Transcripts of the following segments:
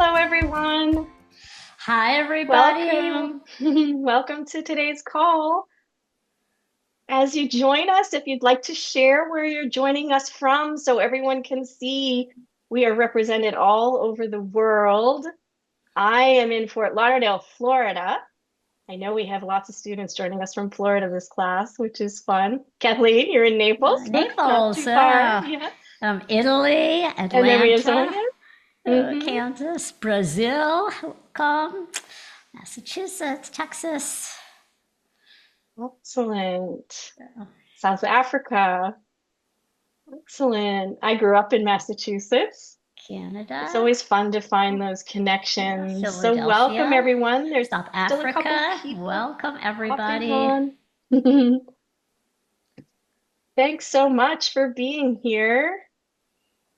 Hello, everyone. Hi, everybody. Welcome. Welcome to today's call. As you join us, if you'd like to share where you're joining us from so everyone can see we are represented all over the world. I am in Fort Lauderdale, Florida. I know we have lots of students joining us from Florida this class, which is fun. Kathleen, you're in Naples, not Naples, too far. Yeah. Italy, And then we have someone Atlanta, here. Hmm. Kansas, Brazil, welcome, Massachusetts, Texas, Excellent. South Africa. Excellent. I grew up in Massachusetts. It's Canada, always fun to find those connections. So welcome, Philadelphia, everyone. There's South still a couple Africa. people Welcome, hopping everybody. on. Thanks so much for being here.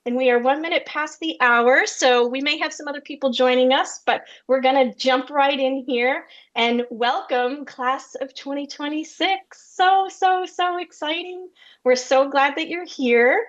And we are 1 minute past the hour, so we may have some other people joining us, but we're going to jump right in here and welcome class of 2026. So exciting. We're so glad that you're here.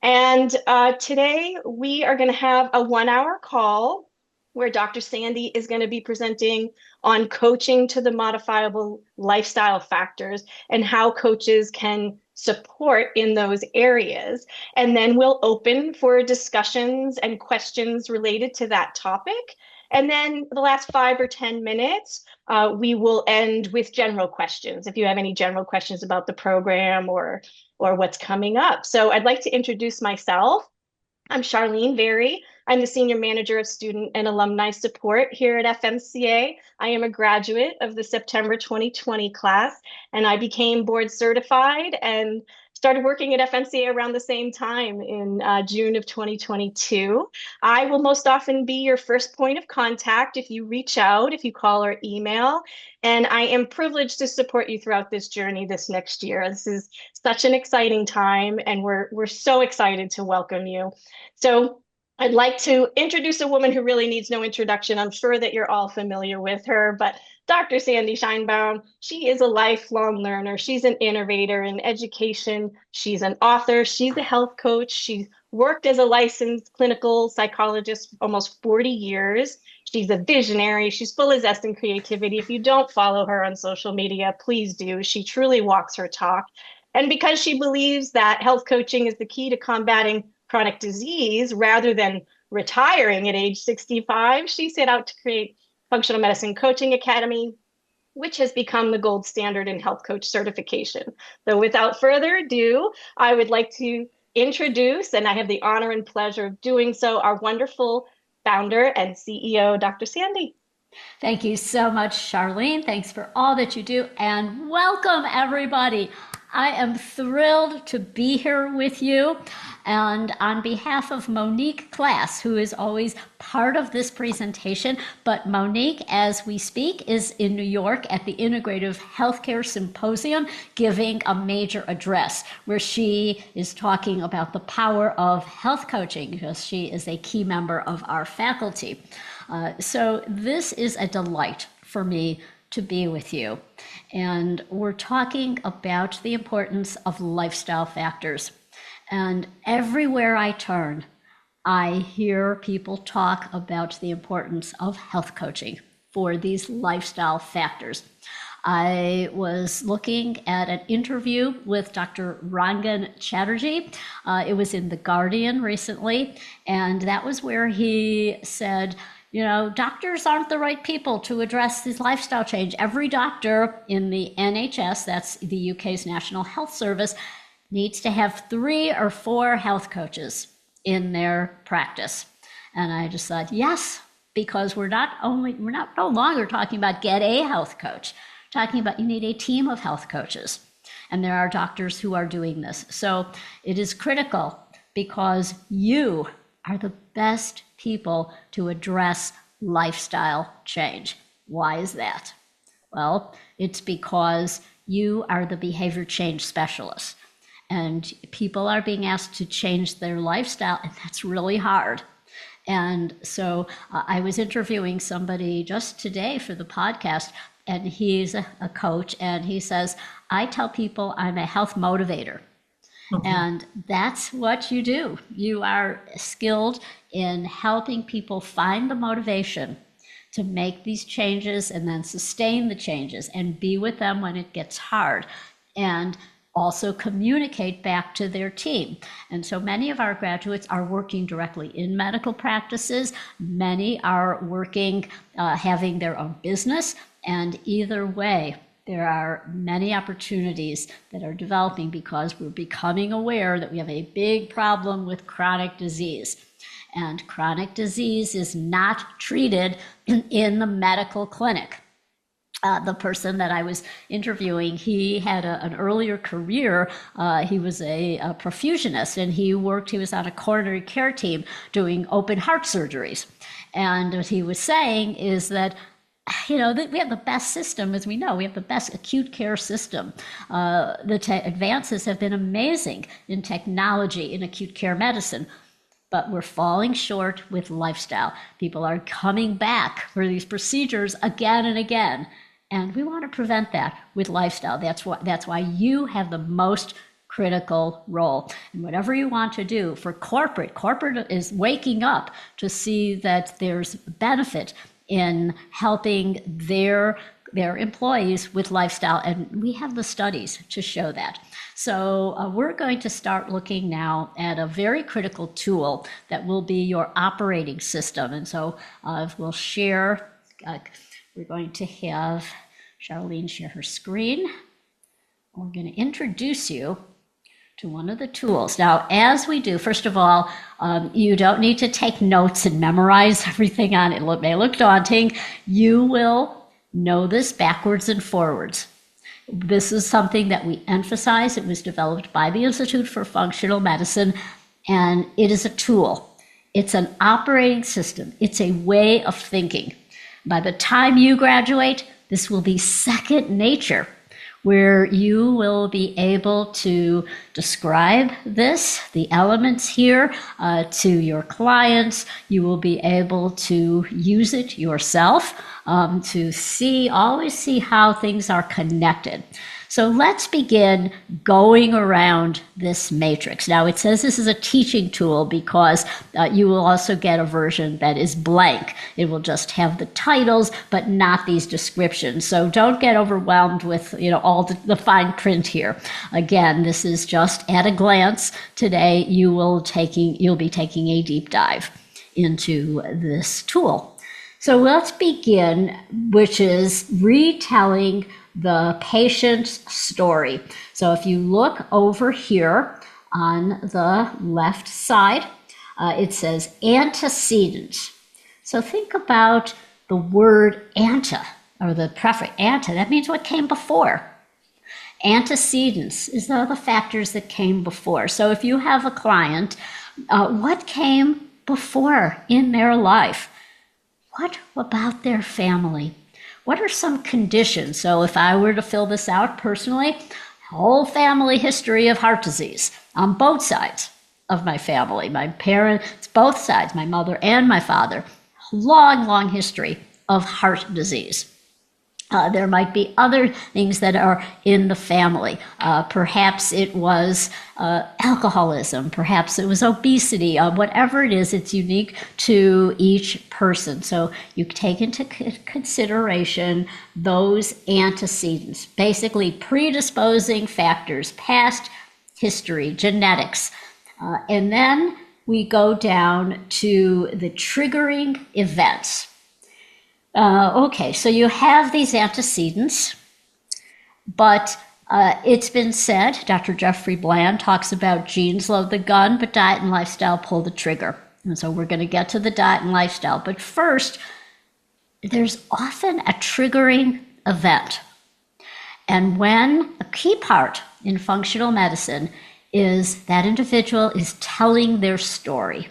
And today we are going to have a 1 hour call where Dr. Sandi is going to be presenting on coaching to the modifiable lifestyle factors and how coaches can support in those areas. And then we'll open for discussions and questions related to that topic. And then the last 5 or 10 minutes, we will end with general questions. If you have any general questions about the program or what's coming up. So I'd like to introduce myself. I'm Charlene Vairy. I'm the Senior Manager of Student and Alumni Support here at FMCA. I am a graduate of the September 2020 class, and I became board certified and started working at FMCA around the same time in June of 2022. I will most often be your first point of contact if you reach out, if you call or email, and I am privileged to support you throughout this journey this next year. This is such an exciting time, and we're so excited to welcome you. So I'd like to introduce a woman who really needs no introduction. I'm sure that you're all familiar with her, but Dr. Sandi Scheinbaum, she is a lifelong learner. She's an innovator in education. She's an author. She's a health coach. She's worked as a licensed clinical psychologist almost 40 years. She's a visionary. She's full of zest and creativity. If you don't follow her on social media, please do. She truly walks her talk. And because she believes that health coaching is the key to combating chronic disease rather than retiring at age 65, she set out to create Functional Medicine Coaching Academy, which has become the gold standard in health coach certification. So without further ado, I would like to introduce, and I have the honor and pleasure of doing so, our wonderful founder and CEO, Dr. Sandi. Thank you so much, Charlene. Thanks for all that you do, and welcome, everybody. I am thrilled to be here with you. And on behalf of Monique Class, who is always part of this presentation, but Monique, as we speak, is in New York at the Integrative Healthcare Symposium giving a major address where she is talking about the power of health coaching because she is a key member of our faculty. So this is a delight for me to be with you. And we're talking about the importance of lifestyle factors. And everywhere I turn, I hear people talk about the importance of health coaching for these lifestyle factors. I was looking at an interview with Dr. Rangan Chatterjee. It was in The Guardian recently, and that was where he said, you know, doctors aren't the right people to address this lifestyle change. Every doctor in the NHS, that's the UK's National Health Service, needs to have 3 or 4 health coaches in their practice. And I just thought, yes, because we're no longer talking about get a health coach, talking about you need a team of health coaches. And there are doctors who are doing this. So it is critical because you are the best people to address lifestyle change. Why is that? Well, it's because you are the behavior change specialist. And people are being asked to change their lifestyle, and that's really hard. And so I was interviewing somebody just today for the podcast, and he's a coach, and he says, I tell people I'm a health motivator. And that's what you do. You are skilled in helping people find the motivation to make these changes and then sustain the changes and be with them when it gets hard. And also communicate back to their team. And so many of our graduates are working directly in medical practices. Many are working, having their own business. And either way, there are many opportunities that are developing because we're becoming aware that we have a big problem with chronic disease. And chronic disease is not treated in the medical clinic. The person that I was interviewing, he had an earlier career. He was a perfusionist, and he was on a coronary care team doing open heart surgeries. And what he was saying is that, we have the best system, as we know. We have the best acute care system. The advances have been amazing in technology in acute care medicine. But we're falling short with lifestyle. People are coming back for these procedures again and again. And we want to prevent that with lifestyle. That's why you have the most critical role. And whatever you want to do for corporate is waking up to see that there's benefit in helping their employees with lifestyle. And we have the studies to show that. So we're going to start looking now at a very critical tool that will be your operating system. And so we'll share, we're going to have Charlene share her screen. We're going to introduce you to one of the tools. Now, as we do, first of all, you don't need to take notes and memorize everything on it. It may look daunting. You will know this backwards and forwards. This is something that we emphasize. It was developed by the Institute for Functional Medicine, and it is a tool. It's an operating system. It's a way of thinking. By the time you graduate, this will be second nature, where you will be able to describe the elements here, to your clients. You will be able to use it yourself, to always see how things are connected. So let's begin going around this matrix. Now, it says this is a teaching tool because you will also get a version that is blank. It will just have the titles, but not these descriptions. So don't get overwhelmed with all the fine print here. Again, this is just at a glance. Today, you'll be taking a deep dive into this tool. So let's begin, which is retelling the patient's story. So if you look over here on the left side, it says antecedents. So think about the word ante, or the prefix ante. That means what came before. Antecedents is the factors that came before. So if you have a client, what came before in their life? What about their family? What are some conditions? So if I were to fill this out personally, whole family history of heart disease on both sides of my family. My parents, both sides, my mother and my father, long, long history of heart disease. There might be other things that are in the family. Perhaps it was alcoholism. Perhaps it was obesity. Whatever it is, it's unique to each person. So you take into consideration those antecedents, basically predisposing factors, past history, genetics. And then we go down to the triggering events. Okay, so you have these antecedents, but it's been said, Dr. Jeffrey Bland talks about genes load the gun, but diet and lifestyle pull the trigger. And so we're going to get to the diet and lifestyle. But first, there's often a triggering event. And when a key part in functional medicine is that individual is telling their story.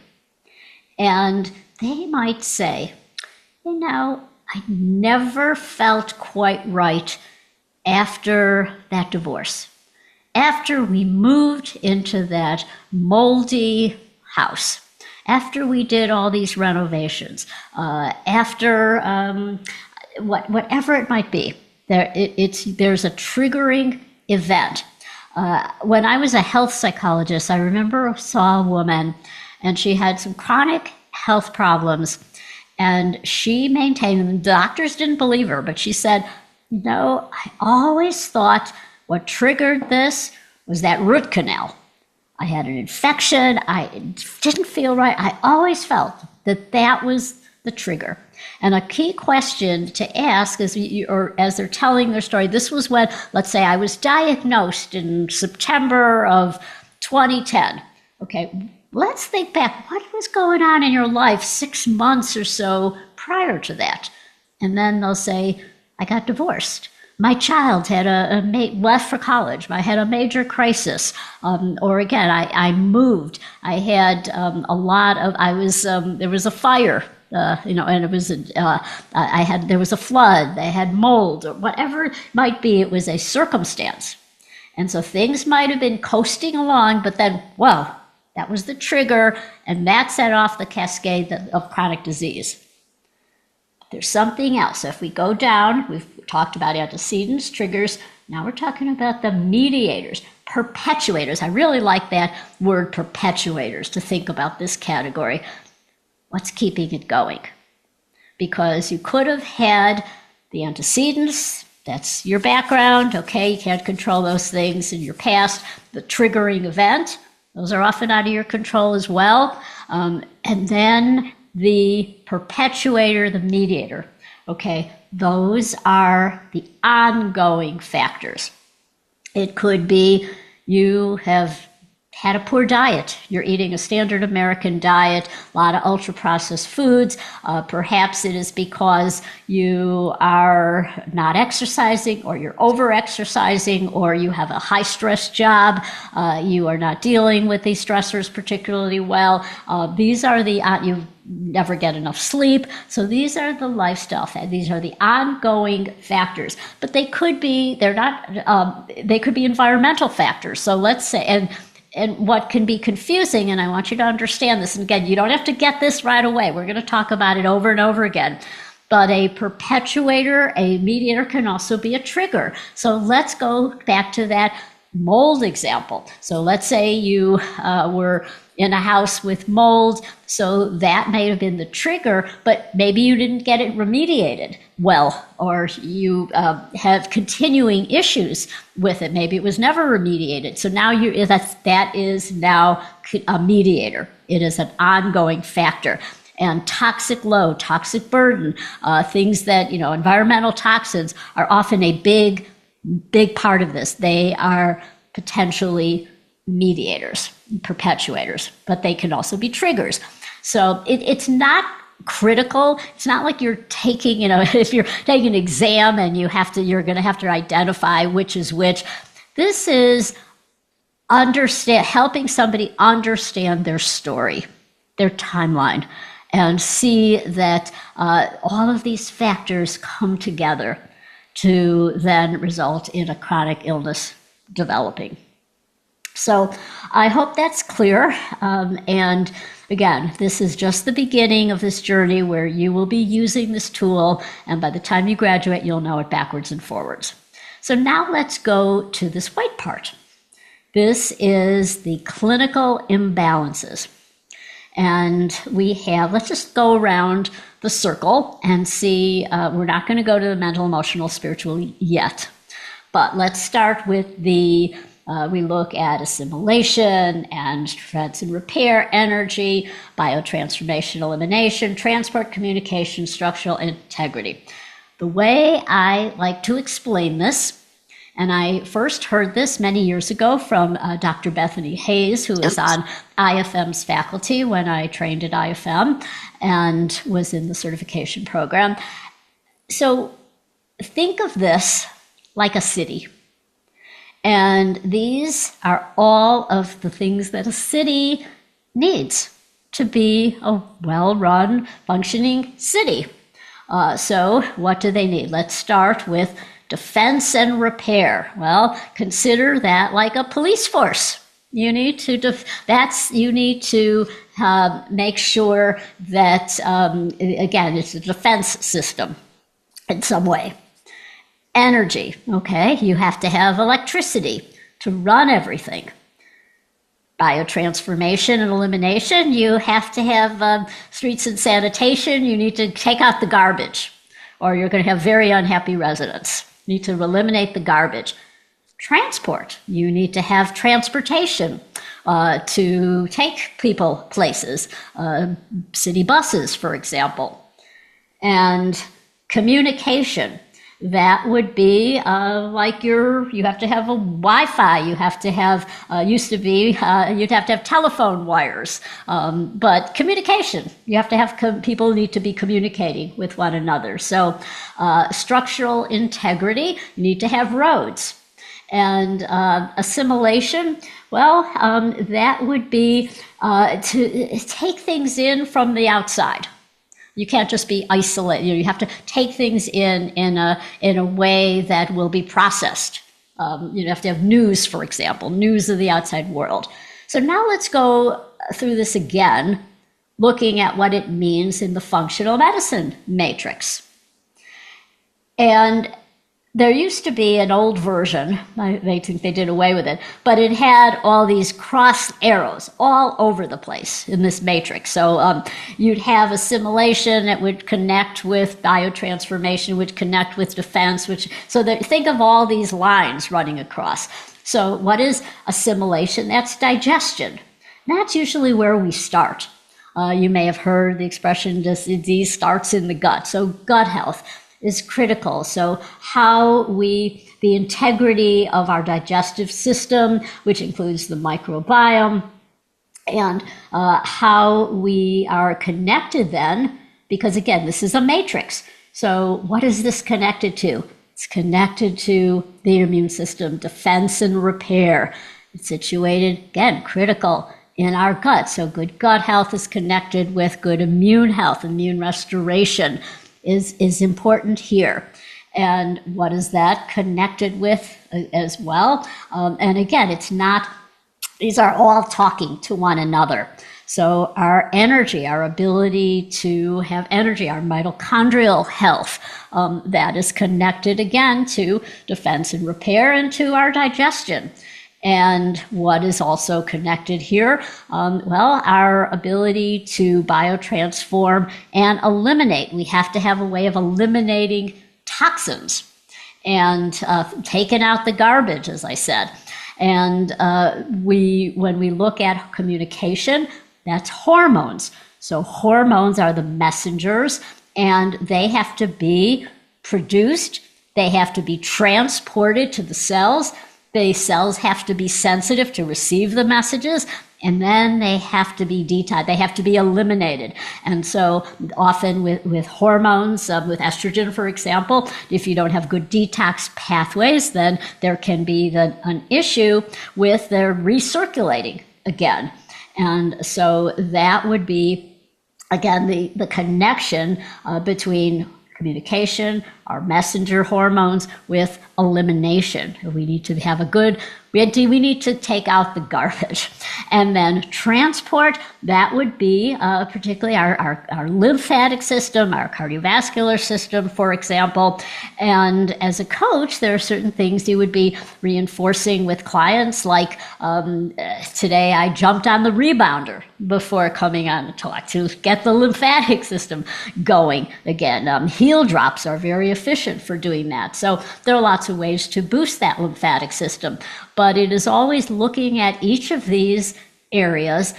And they might say, I never felt quite right after that divorce, after we moved into that moldy house, after we did all these renovations, after whatever it might be. There's a triggering event. When I was a health psychologist, I remember saw a woman and she had some chronic health problems. And she maintained, and the doctors didn't believe her, but she said, no, I always thought what triggered this was that root canal. I had an infection. I didn't feel right. I always felt that that was the trigger. And a key question to ask is, or as they're telling their story, this was when, let's say I was diagnosed in September of 2010. Okay, let's think back. What was going on in your life 6 months or so prior to that? And then they'll say, I got divorced. My child had left for college. I had a major crisis. Or again, I moved. I had there was a fire, and it was, there was a flood. I had mold, or whatever it might be. It was a circumstance. And so things might have been coasting along, but then, well, that was the trigger, and that set off the cascade of chronic disease. There's something else. If we go down, we've talked about antecedents, triggers. Now we're talking about the mediators, perpetuators. I really like that word, perpetuators, to think about this category. What's keeping it going? Because you could have had the antecedents. That's your background. Okay, you can't control those things in your past. The triggering event, those are often out of your control as well. And then the perpetuator, the mediator. Okay, those are the ongoing factors. It could be you have had a poor diet. You're eating a standard American diet, a lot of ultra-processed foods. Perhaps it is because you are not exercising, or you're over-exercising, or you have a high-stress job. You are not dealing with these stressors particularly well. These are you never get enough sleep. So these are the lifestyle these are the ongoing factors. But they could be, they could be environmental factors. So let's say, and what can be confusing, and I want you to understand this, and again, you don't have to get this right away. We're going to talk about it over and over again. But a perpetuator, a mediator, can also be a trigger. So let's go back to that mold example. So let's say you were in a house with mold, so that may have been the trigger, but maybe you didn't get it remediated well, or you have continuing issues with it. Maybe it was never remediated. So now that is now a mediator. It is an ongoing factor. And toxic load, toxic burden, things that, environmental toxins are often a big part of this. They are potentially mediators, perpetuators, but they can also be triggers. So it's not critical. It's not like you're taking, if you're taking an exam and you're going to have to identify which is which. This is helping somebody understand their story, their timeline, and see that all of these factors come together to then result in a chronic illness developing. So I hope that's clear. And again, this is just the beginning of this journey where you will be using this tool, and by the time you graduate, you'll know it backwards and forwards. So now let's go to this white part. This is the clinical imbalances. And let's just go around the circle and see, we're not going to go to the mental, emotional, spiritual yet. But let's start with we look at assimilation and stress and repair, energy, biotransformation, elimination, transport, communication, structural integrity. The way I like to explain this, and I first heard this many years ago from Dr. Bethany Hayes, who is on IFM's faculty when I trained at IFM and was in the certification program. So think of this like a city. And these are all of the things that a city needs to be a well-run, functioning city. So what do they need? Let's start with defense and repair. Well, consider that like a police force. You need to make sure that, again, it's a defense system in some way. Energy, okay, you have to have electricity to run everything. Biotransformation and elimination, you have to have streets and sanitation. You need to take out the garbage, or you're going to have very unhappy residents. You need to eliminate the garbage. Transport, you need to have transportation to take people places, city buses, for example. And communication, that would be like you have to have a Wi-Fi, you have to have, you'd have to have telephone wires. But communication, you have to have, people need to be communicating with one another. So structural integrity, you need to have roads. And assimilation, well, that would be to take things in from the outside. You can't just be isolated. You have to take things in a way that will be processed. You have to have news, for example, news of the outside world. So now let's go through this again, looking at what it means in the functional medicine matrix. And there used to be an old version, they think they did away with it, but it had all these cross arrows all over the place in this matrix. So you'd have assimilation that would connect with biotransformation, would connect with defense, think of all these lines running across. So what is assimilation? That's digestion. That's usually where we start. You may have heard the expression, disease starts in the gut. So gut health is critical. So the integrity of our digestive system, which includes the microbiome, and how we are connected then, because again, this is a matrix. So what is this connected to? It's connected to the immune system, defense and repair. It's situated, again, critical in our gut. So good gut health is connected with good immune health, immune restoration is important here. And what is that connected with as well? And again, these are all talking to one another. So our energy, our ability to have energy, our mitochondrial health, that is connected again to defense and repair and to our digestion. And what is also connected here? Our ability to biotransform and eliminate. We have to have a way of eliminating toxins and taking out the garbage, as I said. And when we look at communication, that's hormones. So hormones are the messengers, and they have to be produced. They have to be transported to the cells. The cells have to be sensitive to receive the messages, and then they have to be detoxed. They have to be eliminated. And so often with hormones, with estrogen, for example, if you don't have good detox pathways, then there can be an issue with their recirculating again. And so that would be, again, the connection between communication, our messenger hormones, with elimination. We need to have we need to take out the garbage. And then transport, that would be particularly our lymphatic system, our cardiovascular system, for example. And as a coach, there are certain things you would be reinforcing with clients, like today I jumped on the rebounder before coming on the talk to get the lymphatic system going again. Heel drops are very efficient for doing that. So there are lots of ways to boost that lymphatic system. But it is always looking at each of these areas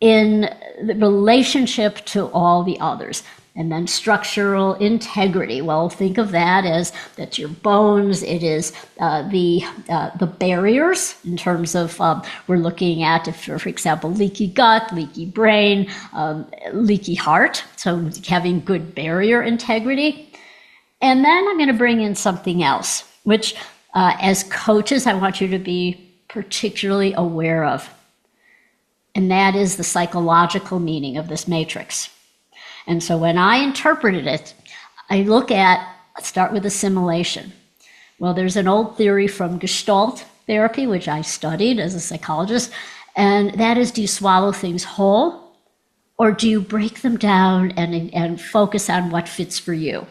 in the relationship to all the others. And then structural integrity. Well, think of that as that's your bones. It is the barriers in terms of we're looking at, for example, leaky gut, leaky brain, leaky heart. So having good barrier integrity. And then I'm going to bring in something else, which as coaches, I want you to be particularly aware of. And that is the psychological meaning of this matrix. And so when I interpreted it, let's start with assimilation. Well, there's an old theory from Gestalt therapy, which I studied as a psychologist, and that is, do you swallow things whole, or do you break them down and focus on what fits for you?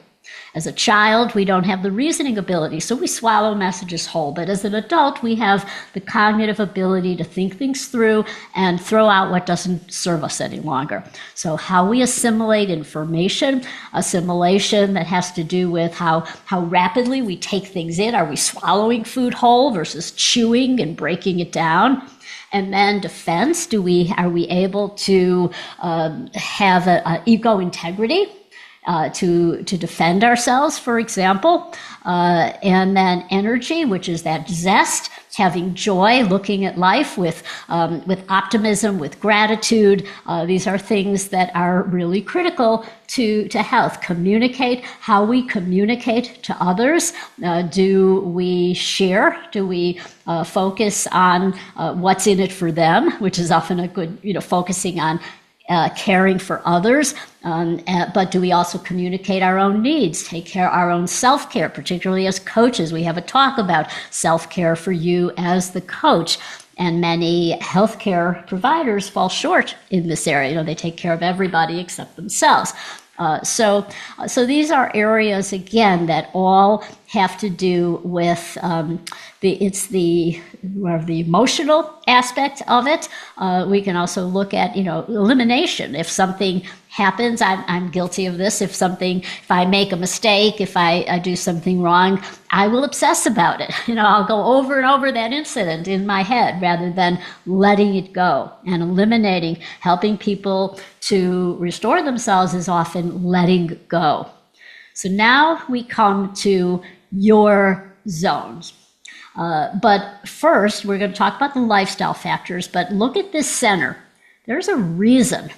As a child, we don't have the reasoning ability, so we swallow messages whole. But as an adult, we have the cognitive ability to think things through and throw out what doesn't serve us any longer. So how we assimilate information, assimilation that has to do with how rapidly we take things in. Are we swallowing food whole versus chewing and breaking it down? And then defense, are we able to have an ego integrity? To defend ourselves, for example, and then energy, which is that zest, having joy, looking at life with optimism, with gratitude. These are things that are really critical to health. Communicate, how we communicate to others. Do we share? Do we focus on what's in it for them, which is often a good, focusing on caring for others, but do we also communicate our own needs, take care of our own self-care, particularly as coaches? We have a talk about self-care for you as the coach, and many healthcare providers fall short in this area. They take care of everybody except themselves. So these are areas, again, that all have to do with the emotional aspect of it. We can also look at, elimination. If something happens, I'm guilty of this. If I make a mistake, if I do something wrong, I will obsess about it. I'll go over and over that incident in my head rather than letting it go and eliminating. Helping people to restore themselves is often letting go. So now we come to your zones. But first, we're going to talk about the lifestyle factors, but look at this center. There's a reason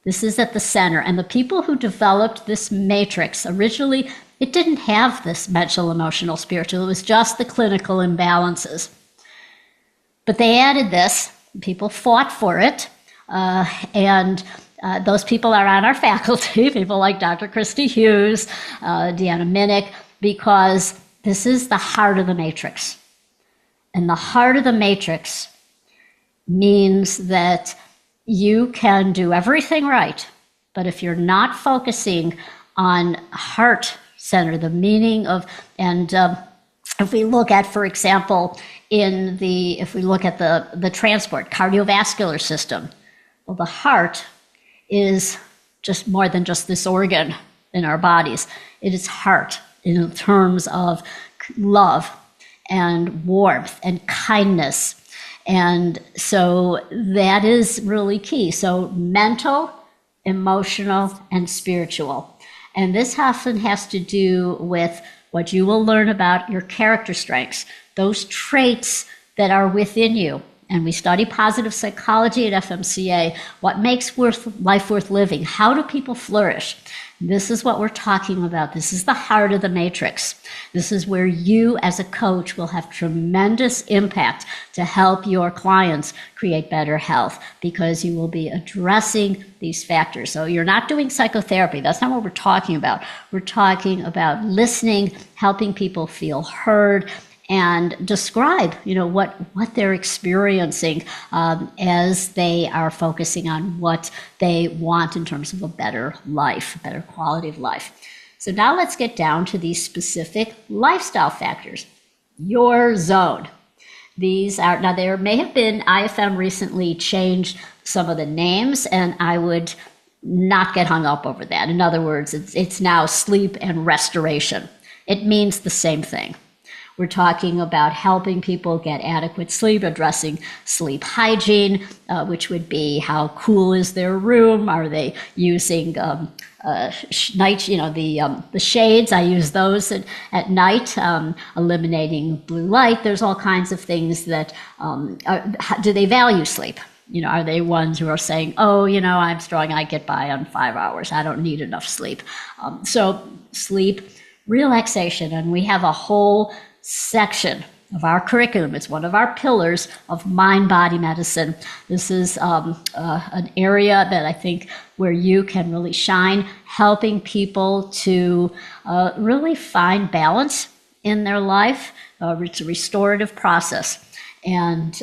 this is at the center. And the people who developed this matrix, originally, it didn't have this mental, emotional, spiritual. It was just the clinical imbalances. But they added this. People fought for it. And those people are on our faculty, people like Dr. Christy Hughes, Deanna Minnick, because this is the heart of the matrix. And the heart of the matrix means that you can do everything right, but if you're not focusing on heart center, the meaning of, and if we look at, for example, if we look at the transport, cardiovascular system, well, the heart is just more than just this organ in our bodies. It is heart in terms of love and warmth and kindness. And so that is really key. So mental, emotional, and spiritual. And this often has to do with what you will learn about your character strengths, those traits that are within you. And we study positive psychology at FMCA. What makes life worth living? How do people flourish? This is what we're talking about. This is the heart of the matrix. This is where you as a coach will have tremendous impact to help your clients create better health, because you will be addressing these factors. So you're not doing psychotherapy. That's not what we're talking about. We're talking about listening, helping people feel heard, and describe, what they're experiencing as they are focusing on what they want in terms of a better life, a better quality of life. So now let's get down to these specific lifestyle factors. Your zone. These are, now there may have been, IFM recently changed some of the names, and I would not get hung up over that. In other words, it's now sleep and restoration. It means the same thing. We're talking about helping people get adequate sleep, addressing sleep hygiene, which would be how cool is their room? Are they using night? The shades. I use those at night. Eliminating blue light. There's all kinds of things that. Do they value sleep? Are they ones who are saying, I'm strong, I get by on 5 hours, I don't need enough sleep. So sleep, relaxation, and we have a whole section of our curriculum. It's one of our pillars of mind-body medicine. This is an area that I think where you can really shine, helping people to really find balance in their life. It's a restorative process. And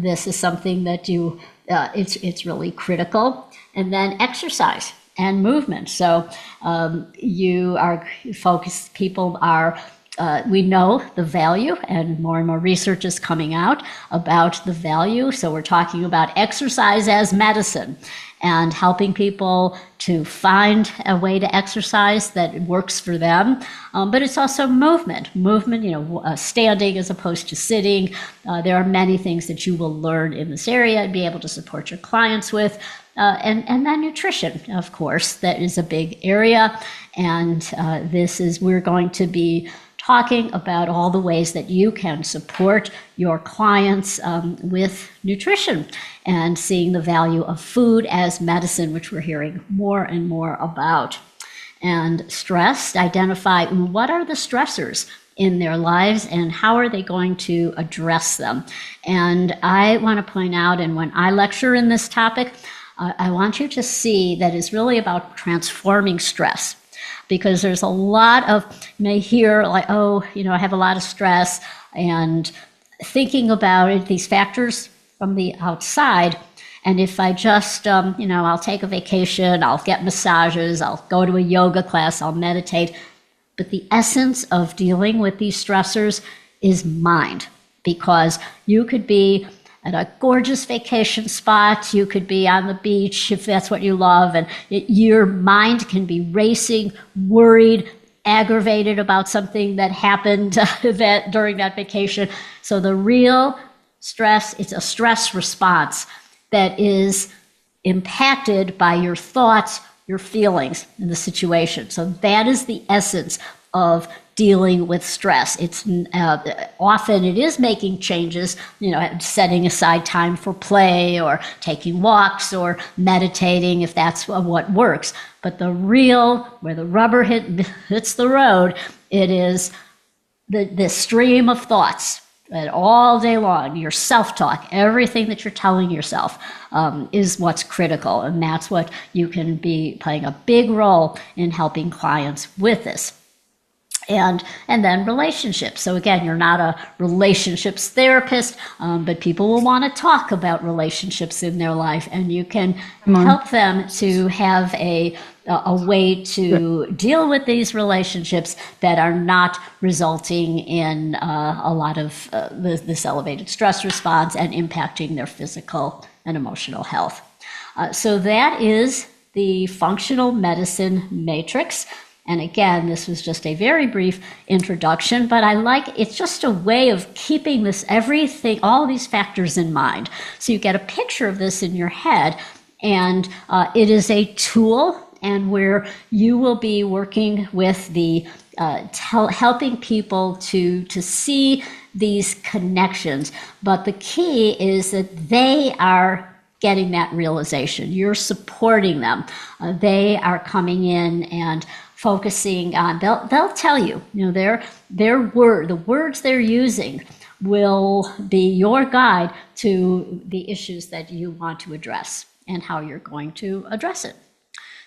this is something that it's really critical. And then exercise. and movement. So you are focused, people are, we know the value, and more research is coming out about the value. So we're talking about exercise as medicine and helping people to find a way to exercise that works for them. But it's also movement, standing as opposed to sitting. There are many things that you will learn in this area and be able to support your clients with. And then nutrition, of course, that is a big area. And we're going to be talking about all the ways that you can support your clients with nutrition and seeing the value of food as medicine, which we're hearing more and more about. And stress, identify what are the stressors in their lives and how are they going to address them. And I want to point out, and when I lecture in this topic, I want you to see that it's really about transforming stress. Because there's a lot of, you may hear like, I have a lot of stress, and thinking about it, these factors from the outside. And if I just, I'll take a vacation, I'll get massages, I'll go to a yoga class, I'll meditate. But the essence of dealing with these stressors is mind, because you could be at a gorgeous vacation spot, you could be on the beach if that's what you love, and your mind can be racing, worried, aggravated about something that happened during that vacation. So the real stress, it's a stress response that is impacted by your thoughts, your feelings in the situation. So that is the essence of dealing with stress. It's often it is making changes, setting aside time for play or taking walks or meditating if that's what works. But the real, where the rubber hits the road, it is the stream of thoughts. And all day long, your self-talk, everything that you're telling yourself is what's critical. And that's what you can be playing a big role in helping clients with this. And then relationships. So again, you're not a relationships therapist, but people will want to talk about relationships in their life, and you can help them to have a way to deal with these relationships that are not resulting in a lot of this elevated stress response and impacting their physical and emotional health. So that is the functional medicine matrix. And again, this was just a very brief introduction, but it's just a way of keeping everything, all these factors in mind. So you get a picture of this in your head, and it is a tool, and where you will be working with helping people to see these connections. But the key is that they are getting that realization. You're supporting them. They are coming in and focusing on, they'll tell you, the words they're using will be your guide to the issues that you want to address and how you're going to address it.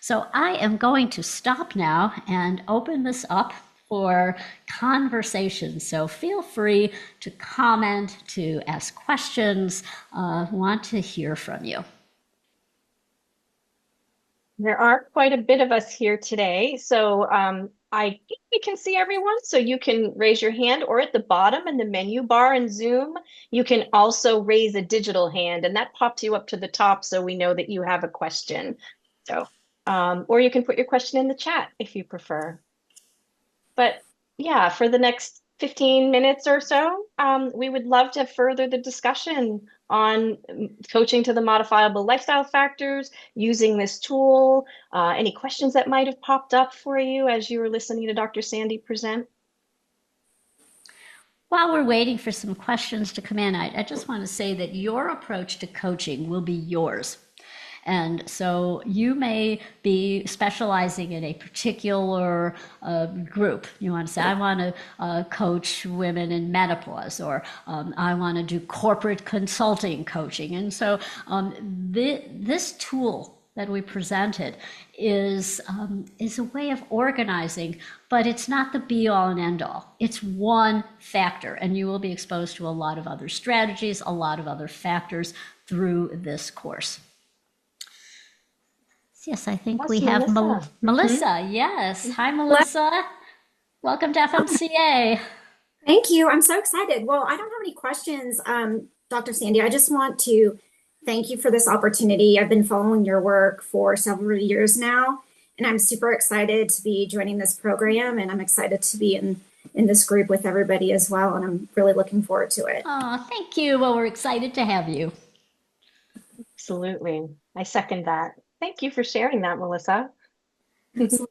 So I am going to stop now and open this up for conversation. So feel free to comment, to ask questions. Want to hear from you. There are quite a bit of us here today, so I think we can see everyone. So you can raise your hand, or at the bottom in the menu bar in Zoom, you can also raise a digital hand, and that pops you up to the top so we know that you have a question. So, or you can put your question in the chat if you prefer. But yeah, for the next 15 minutes or so, we would love to further the discussion on coaching to the modifiable lifestyle factors, using this tool, any questions that might have popped up for you as you were listening to Dr. Sandi present. While we're waiting for some questions to come in, I just want to say that your approach to coaching will be yours. And so you may be specializing in a particular group. You want to say, I want to coach women in menopause, or I want to do corporate consulting coaching. And so this tool that we presented is a way of organizing, but it's not the be-all and end-all. It's one factor, and you will be exposed to a lot of other strategies, a lot of other factors through this course. Yes, I think we Yes, have Melissa. Melissa. Yes. Hi, Hello. Melissa. Welcome to FMCA. Thank you. I'm so excited. Well, I don't have any questions, Dr. Sandy. I just want to thank you for this opportunity. I've been following your work for several years now, and I'm super excited to be joining this program, and I'm excited to be in this group with everybody as well, and I'm really looking forward to it. Oh, thank you. Well, we're excited to have you. Absolutely. I second that. Thank you for sharing that, Melissa. Absolutely.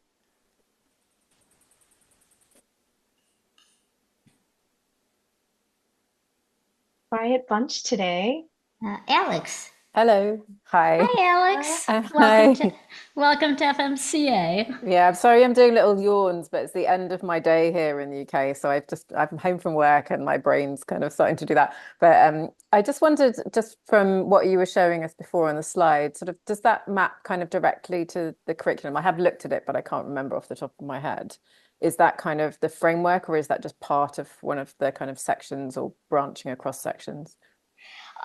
Quiet bunch today. Alex. Hello. Hi. Hi, Alex. Hi. Welcome to FMCA. Yeah, I'm sorry I'm doing little yawns, but it's the end of my day here in the UK. So I'm home from work and my brain's kind of starting to do that. But I just wondered, just from what you were showing us before on the slide, sort of does that map kind of directly to the curriculum? I have looked at it, but I can't remember off the top of my head. Is that kind of the framework, or is that just part of one of the kind of sections or branching across sections?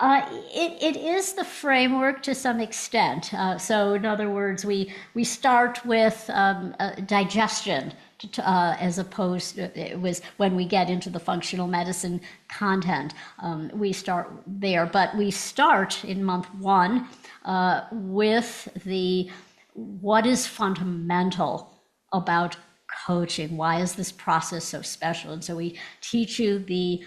It is the framework to some extent. So, in other words, we start with digestion, as opposed to, it was when we get into the functional medicine content. We start there, but we start in month one with the what is fundamental about coaching. Why is this process so special? And so we teach you the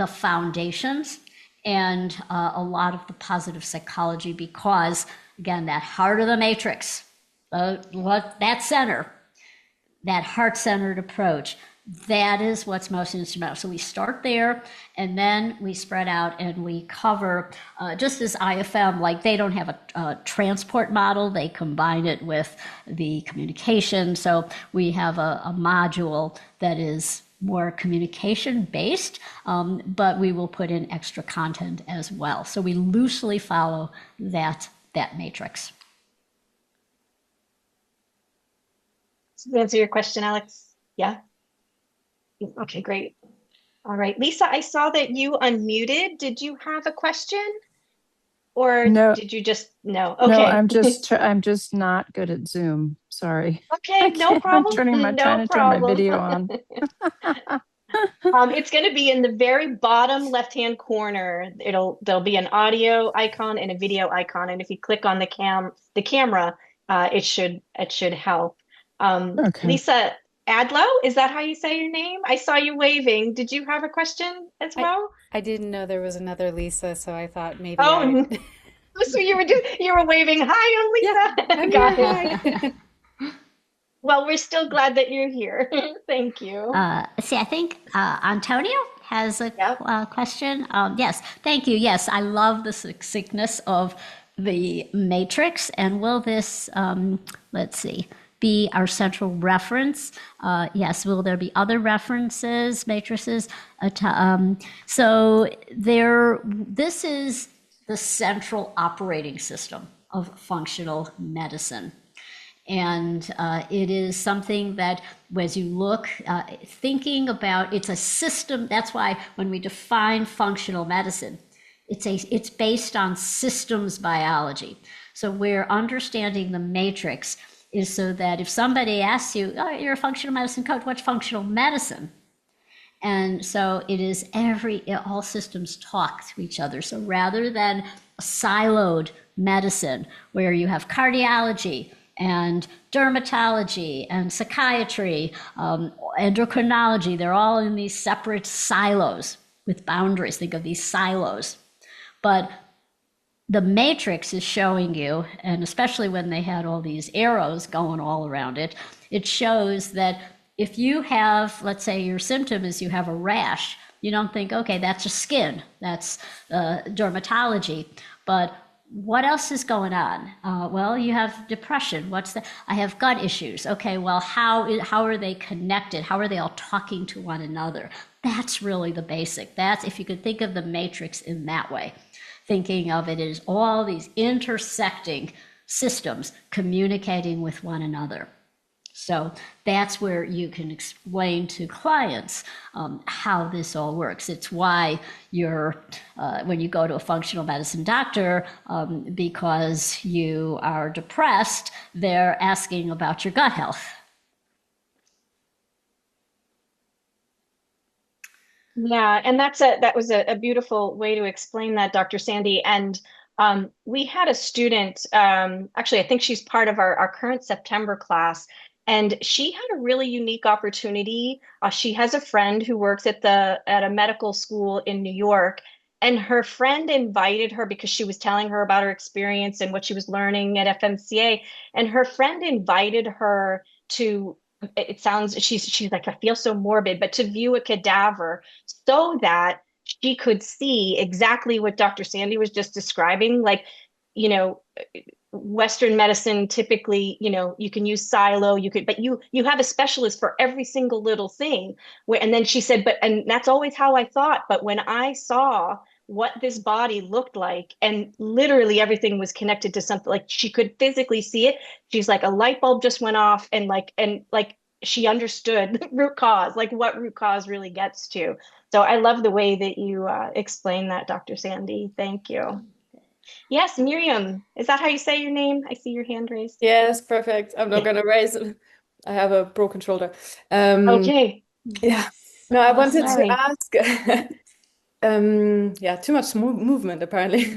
foundations and a lot of the positive psychology, because again, that heart of the matrix, that center, that heart-centered approach, that is what's most instrumental. So we start there, and then we spread out and we cover, just as IFM, like they don't have a transport model, they combine it with the communication. So we have a module that is more communication based, but we will put in extra content as well. So we loosely follow that matrix. Does that answer your question, Alex? Yeah? Okay, great. All right. Lisa, I saw that you unmuted. Did you have a question? Or No, did you just no? no, Okay. I'm just not good at Zoom. Sorry. Okay, no I'm problem. trying No to turn my problem. video on. It's going to be in the very bottom left-hand corner. There'll be an audio icon and a video icon, and if you click on the camera, it should help. Okay. Lisa Adlow, is that how you say your name? I saw you waving. Did you have a question as I well? I didn't know there was another Lisa, so I thought maybe Oh, so you were waving. Hi, Yeah, I'm I'm Lisa. here. Got it. Hi. Well, we're still glad that you're here. Thank you. See, I think Antonio has a Yep. question. Yes, thank you. Yes, I love the succinctness of the matrix. And will this, let's see, be our central reference? Yes, will there be other references, matrices? So this is the central operating system of functional medicine. And it is something that, as you look, thinking about, it's a system. That's why when we define functional medicine, it's based on systems biology. So we're understanding the matrix is so that if somebody asks you, oh, you're a functional medicine coach, what's functional medicine? And so it is all systems talk to each other. So rather than a siloed medicine where you have cardiology and dermatology and psychiatry, endocrinology, they're all in these separate silos with boundaries. Think of these silos. But the matrix is showing you, and especially when they had all these arrows going all around it, it shows that if you have, let's say your symptom is you have a rash, you don't think, okay, that's just skin, that's dermatology. But what else is going on? Well, you have depression. I have gut issues. Okay, well, how are they connected? How are they all talking to one another? That's really the basic. That's, if you could think of the matrix in that way, thinking of it as all these intersecting systems communicating with one another. So that's where you can explain to clients how this all works. It's why when you go to a functional medicine doctor, because you are depressed, they're asking about your gut health. Yeah, and that was a beautiful way to explain that, Dr. Sandi. And we had a student, actually, I think she's part of our current September class, and she had a really unique opportunity. She has a friend who works at a medical school in New York, and her friend invited her because she was telling her about her experience and what she was learning at FMCA, and her friend invited her to. It sounds she's like, I feel so morbid, but to view a cadaver so that she could see exactly what Dr. Sandi was just describing. Like, you know, Western medicine typically, you can use silo, but you have a specialist for every single little thing. And then she said, and that's always how I thought. But when I saw what this body looked like, and literally everything was connected to something, like she could physically see it. She's like, a light bulb just went off, and she understood root cause, like what root cause really gets to. So I love the way that you explain that, Dr. Sandi. Thank you. Yes, Miriam, is that how you say your name? I see your hand raised. Yes, perfect. I'm not gonna raise it. I have a broken shoulder. Okay. Yeah. No, I wanted to Sorry. ask. Yeah, too much movement apparently.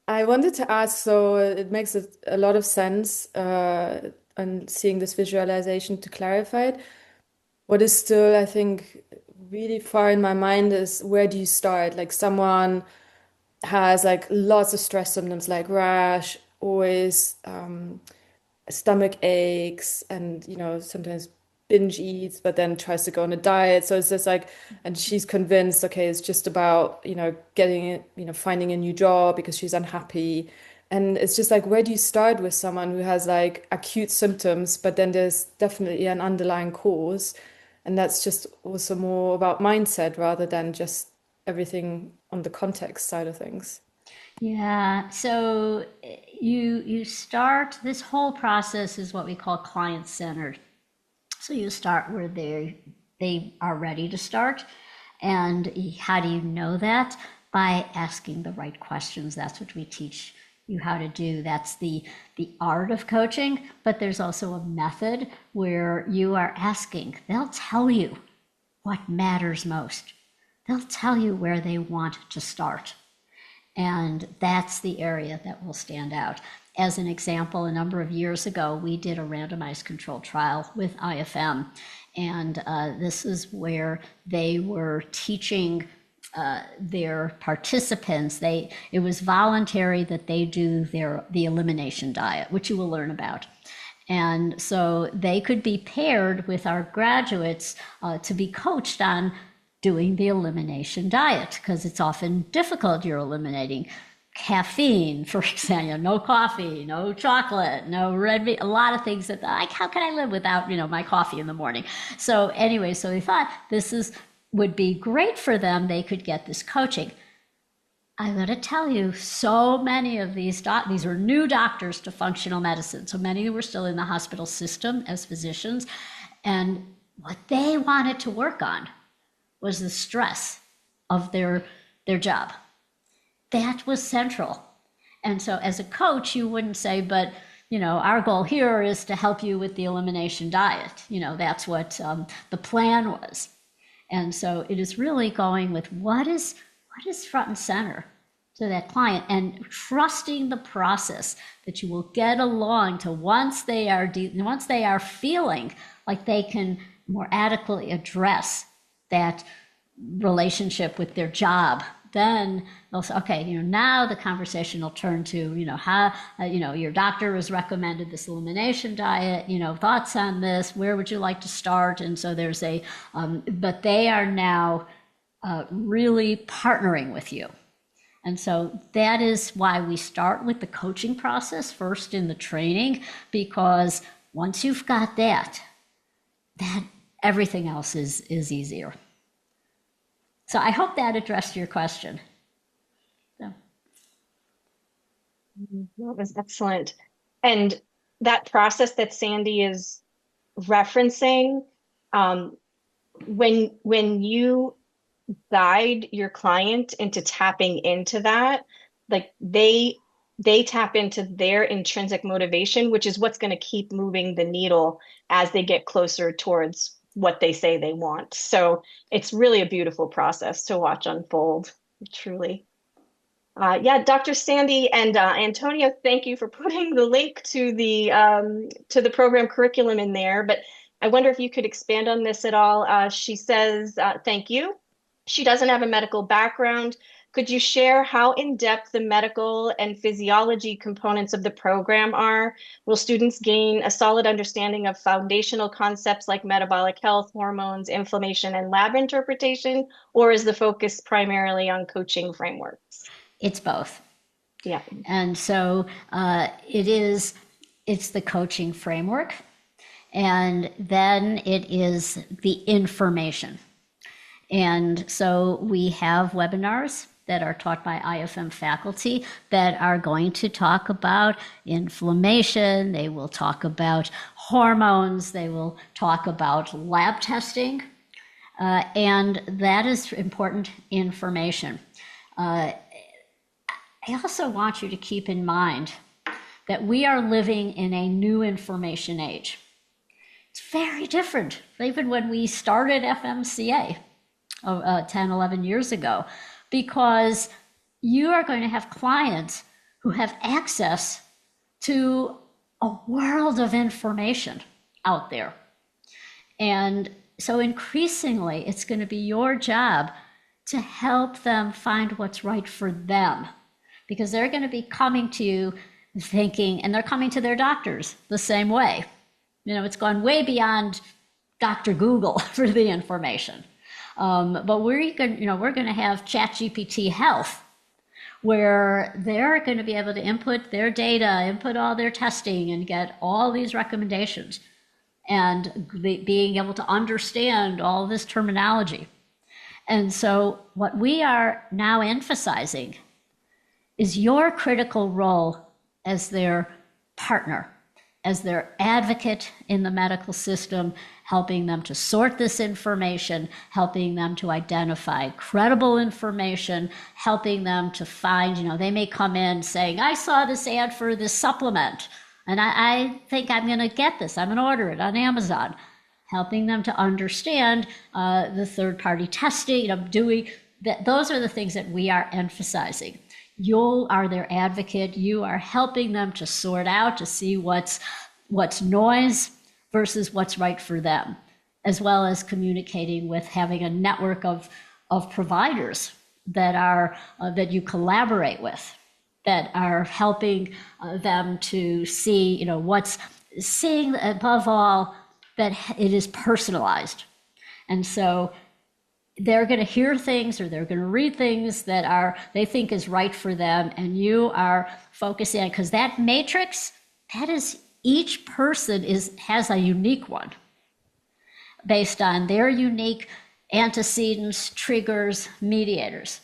I wanted to ask, so it makes a lot of sense, and seeing this visualization to clarify it. What is still, I think, really far in my mind is where do you start? Like someone has like lots of stress symptoms like rash, always stomach aches, and sometimes binge eats, but then tries to go on a diet. So it's just like, and she's convinced, okay, it's just about getting it, finding a new job because she's unhappy. And it's just like, where do you start with someone who has like acute symptoms, but then there's definitely an underlying cause, and that's just also more about mindset rather than just everything on the context side of things. Yeah, so you start, this whole process is what we call client centered. So you start where they are ready to start. And how do you know that? By asking the right questions. That's what we teach you how to do. That's the art of coaching, but there's also a method where you are asking. They'll tell you what matters most. They'll tell you where they want to start. And that's the area that will stand out. As an example, a number of years ago, we did a randomized controlled trial with IFM. And this is where they were teaching their participants. It was voluntary that they do the elimination diet, which you will learn about. And so they could be paired with our graduates to be coached on doing the elimination diet, because it's often difficult. You're eliminating caffeine, for example, no coffee, no chocolate, no red meat, a lot of things that, like, how can I live without, my coffee in the morning? So anyway, so we thought would be great for them. They could get this coaching. I gotta tell you, so many of these were new doctors to functional medicine. So many were still in the hospital system as physicians. And what they wanted to work on was the stress of their job. That was central. And so as a coach, you wouldn't say, but our goal here is to help you with the elimination diet. That's what the plan was. And so it is really going with what is front and center to that client, and trusting the process that you will get along to once they are feeling like they can more adequately address that relationship with their job. Then they'll say, okay, now the conversation will turn to, how, your doctor has recommended this elimination diet, thoughts on this, where would you like to start? And so there's but they are now really partnering with you. And so that is why we start with the coaching process first in the training, because once you've got that everything else is easier. So I hope that addressed your question. So. That was excellent. And that process that Sandi is referencing, um, when you guide your client into tapping into that, like they tap into their intrinsic motivation, which is what's going to keep moving the needle as they get closer towards what they say they want. So it's really a beautiful process to watch unfold, truly. Yeah, Dr. Sandi and Antonio, thank you for putting the link to the program curriculum in there. But I wonder if you could expand on this at all. She says, thank you. She doesn't have a medical background. Could you share how in-depth the medical and physiology components of the program are? Will students gain a solid understanding of foundational concepts like metabolic health, hormones, inflammation, and lab interpretation, or is the focus primarily on coaching frameworks? It's both. Yeah. And so it's the coaching framework, and then it is the information. And so we have webinars that are taught by IFM faculty that are going to talk about inflammation. They will talk about hormones. They will talk about lab testing. And that is important information. I also want you to keep in mind that we are living in a new information age. It's very different, even when we started FMCA 10, 11 years ago, because you are going to have clients who have access to a world of information out there. And so increasingly, it's going to be your job to help them find what's right for them, because they're going to be coming to you thinking, and they're coming to their doctors the same way. You know, it's gone way beyond Dr. Google for the information. But we're going to have ChatGPT Health, where they're going to be able to input their data, input all their testing, and get all these recommendations, and being able to understand all this terminology. And so what we are now emphasizing is your critical role as their partner, as their advocate in the medical system, helping them to sort this information, helping them to identify credible information, helping them to find, they may come in saying, I saw this ad for this supplement, and I think I'm going to get this. I'm going to order it on Amazon. Helping them to understand the third-party testing, doing that. Those are the things that we are emphasizing. You are their advocate. You are helping them to sort out, to see what's noise versus what's right for them, as well as communicating with having a network of providers that are that you collaborate with, that are helping them to see, seeing above all that it is personalized. And so they're going to hear things, or they're going to read things that they think is right for them, and you are focusing on, because that matrix, that is, each person has a unique one based on their unique antecedents, triggers, mediators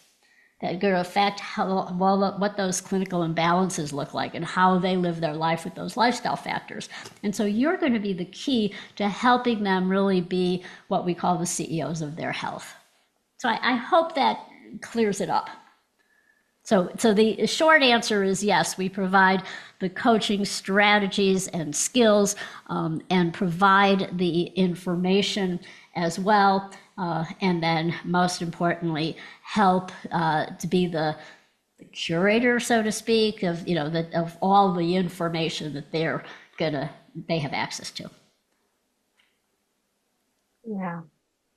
that are going to affect what those clinical imbalances look like and how they live their life with those lifestyle factors. And so you're going to be the key to helping them really be what we call the CEOs of their health. So I hope that clears it up. So the short answer is yes, we provide the coaching strategies and skills, and provide the information as well. And then most importantly, help to be the curator, so to speak, of of all the information that they have access to. Yeah.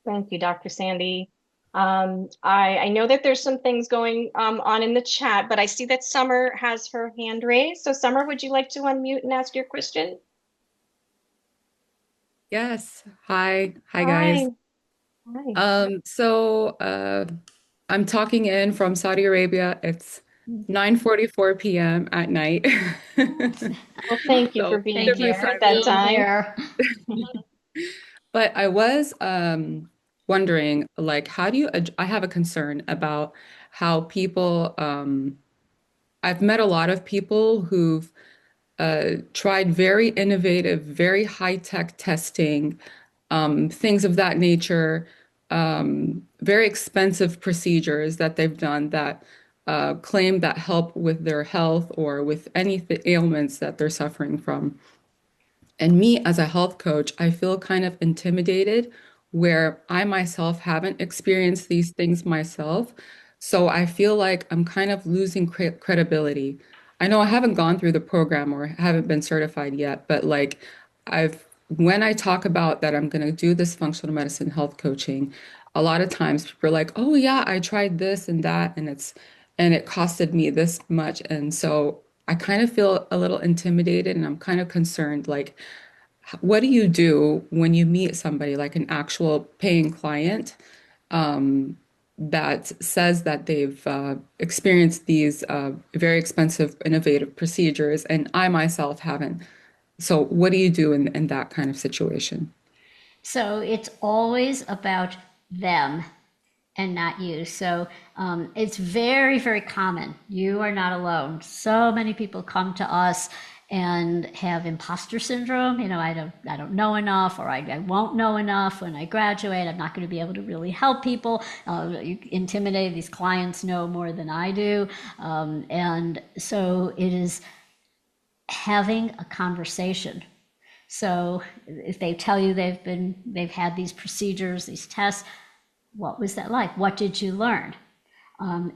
Thank you, Dr. Sandi. I know that there's some things going on in the chat, but I see that Summer has her hand raised. So Summer, would you like to unmute and ask your question? Yes. Hi guys. Hi. I'm talking in from Saudi Arabia. It's 9:44 p.m. at night. Well, thank you for being Thank you here for at that being time. here. But I was wondering, like, I have a concern about how people, I've met a lot of people who've tried very innovative, very high-tech testing, things of that nature, very expensive procedures that they've done that claim that help with their health or with any ailments that they're suffering from. And me as a health coach, I feel kind of intimidated where I myself haven't experienced these things myself. So I feel like I'm kind of losing credibility. I know I haven't gone through the program or haven't been certified yet, but like when I talk about that I'm going to do this functional medicine health coaching, a lot of times people are like, "Oh yeah, I tried this and that and it costed me this much." And so I kind of feel a little intimidated and I'm kind of concerned like what do you do when you meet somebody like an actual paying client that says that they've experienced these very expensive, innovative procedures, and I myself haven't? So, what do you do in that kind of situation? So it's always about them and not you. So it's very, very common. You are not alone. So many people come to us and have imposter syndrome. I don't know enough, or I won't know enough when I graduate. I'm not going to be able to really help people. Intimidate these clients know more than I do, and so it is having a conversation. So if they tell you they've had these procedures, these tests, what was that like? What did you learn?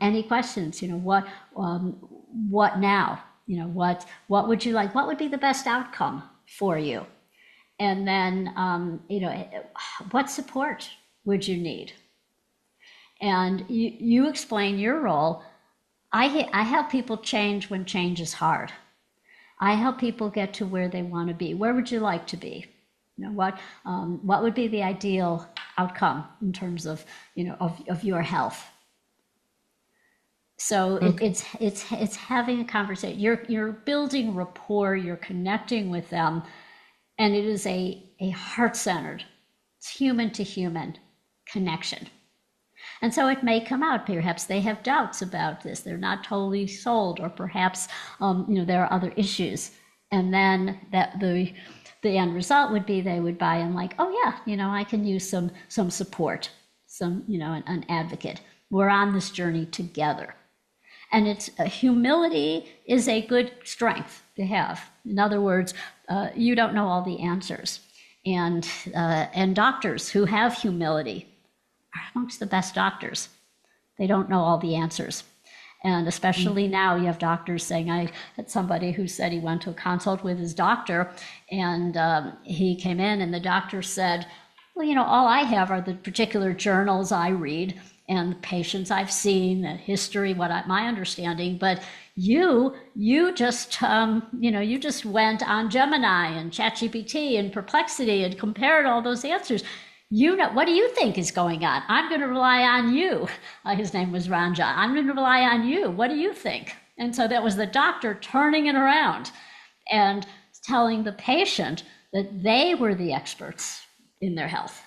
Any questions? What now? What would you like? What would be the best outcome for you? And then, what support would you need? And you explain your role. I help people change when change is hard. I help people get to where they want to be. Where would you like to be? What would be the ideal outcome in terms of of your health? So Okay. it's having a conversation. You're building rapport. You're connecting with them, and it is a heart-centered, it's human to human connection. And so it may come out, perhaps they have doubts about this. They're not totally sold, or perhaps, there are other issues. And then the end result would be they would buy in like, oh yeah, I can use some support, an advocate. We're on this journey together. And it's humility is a good strength to have. In other words, you don't know all the answers. And doctors who have humility are amongst the best doctors. They don't know all the answers. And especially now, you have doctors saying, I had somebody who said he went to a consult with his doctor, and he came in, and the doctor said, well, all I have are the particular journals I read and the patients I've seen, and history, my understanding. But you just, you just went on Gemini and ChatGPT and Perplexity and compared all those answers. What do you think is going on? I'm going to rely on you. His name was Ranja. I'm going to rely on you. What do you think? And so that was the doctor turning it around and telling the patient that they were the experts in their health.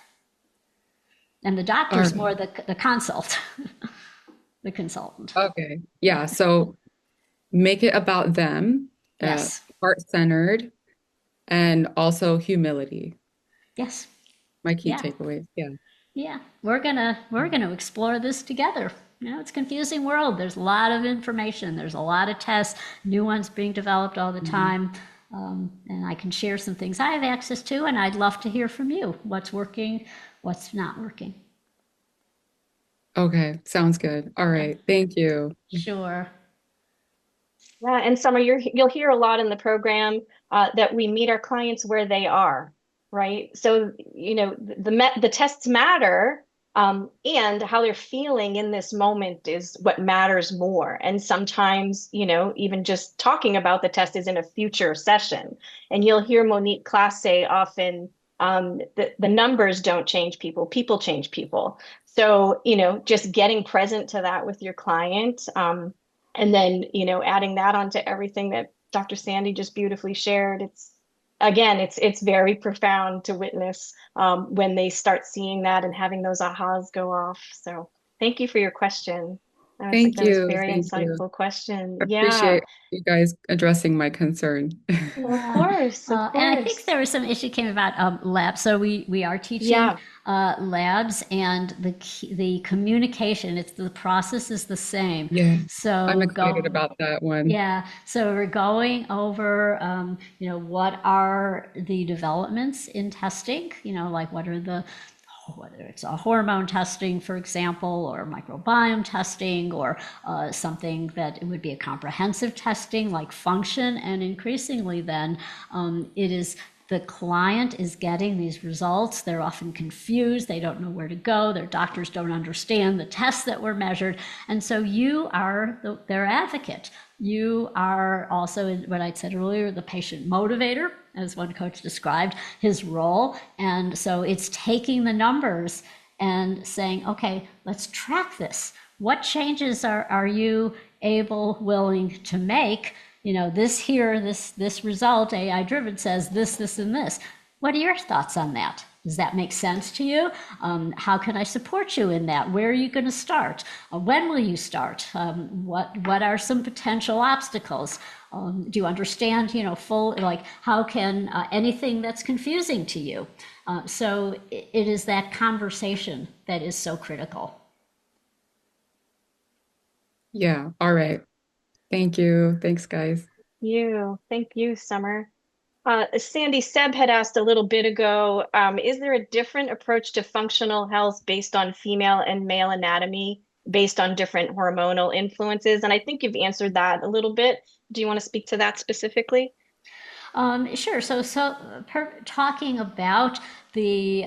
And the doctor's more the consult, the consultant. Okay. Yeah. So make it about them, Yes. heart-centered, and also humility. Yes. My key Yeah. takeaways. Yeah. Yeah. We're gonna explore this together. It's a confusing world. There's a lot of information. There's a lot of tests, new ones being developed all the time. And I can share some things I have access to, and I'd love to hear from you. What's working, what's not working. Okay. Sounds good. All right. Thank you. Sure. Yeah, and Summer, you'll hear a lot in the program that we meet our clients where they are, right? So, the tests matter, and how they're feeling in this moment is what matters more. And sometimes, even just talking about the test is in a future session. And you'll hear Monique Class say often, the numbers don't change people, people change people. So, just getting present to that with your client. And then, adding that onto everything that Dr. Sandi just beautifully shared. It's very profound to witness when they start seeing that and having those ahas go off. So thank you for your question. Thank That was you. very Thank you. insightful question. Yeah, Appreciate you guys addressing my concern. of Yeah. course, of And I think course. there was some issue came about labs. So we are teaching Yeah, labs, and the communication. It's the process is the same. Yeah, I'm So excited about that one. yeah. So we're going over, what are the developments in testing? Like what are the whether it's a hormone testing, for example, or microbiome testing, or something that it would be a comprehensive testing like function. And increasingly, then it is the client is getting these results. They're often confused. They don't know where to go. Their doctors don't understand the tests that were measured. And so you are their advocate. You are also, what I said earlier, the patient motivator, as one coach described his role. And so it's taking the numbers and saying, okay, let's track this. What changes are you willing to make? This result, AI driven, says this, and this. What are your thoughts on that? Does that make sense to you? How can I support you in that? Where are you going to start? When will you start? What are some potential obstacles? Do you understand, how can anything that's confusing to you? So it is that conversation that is so critical. Yeah, all right. Thank you. Thanks, guys. thank you, Summer. Sandi, Seb had asked a little bit ago, is there a different approach to functional health based on female and male anatomy, based on different hormonal influences? And I think you've answered that a little bit. Do you want to speak to that specifically? Sure. Talking about the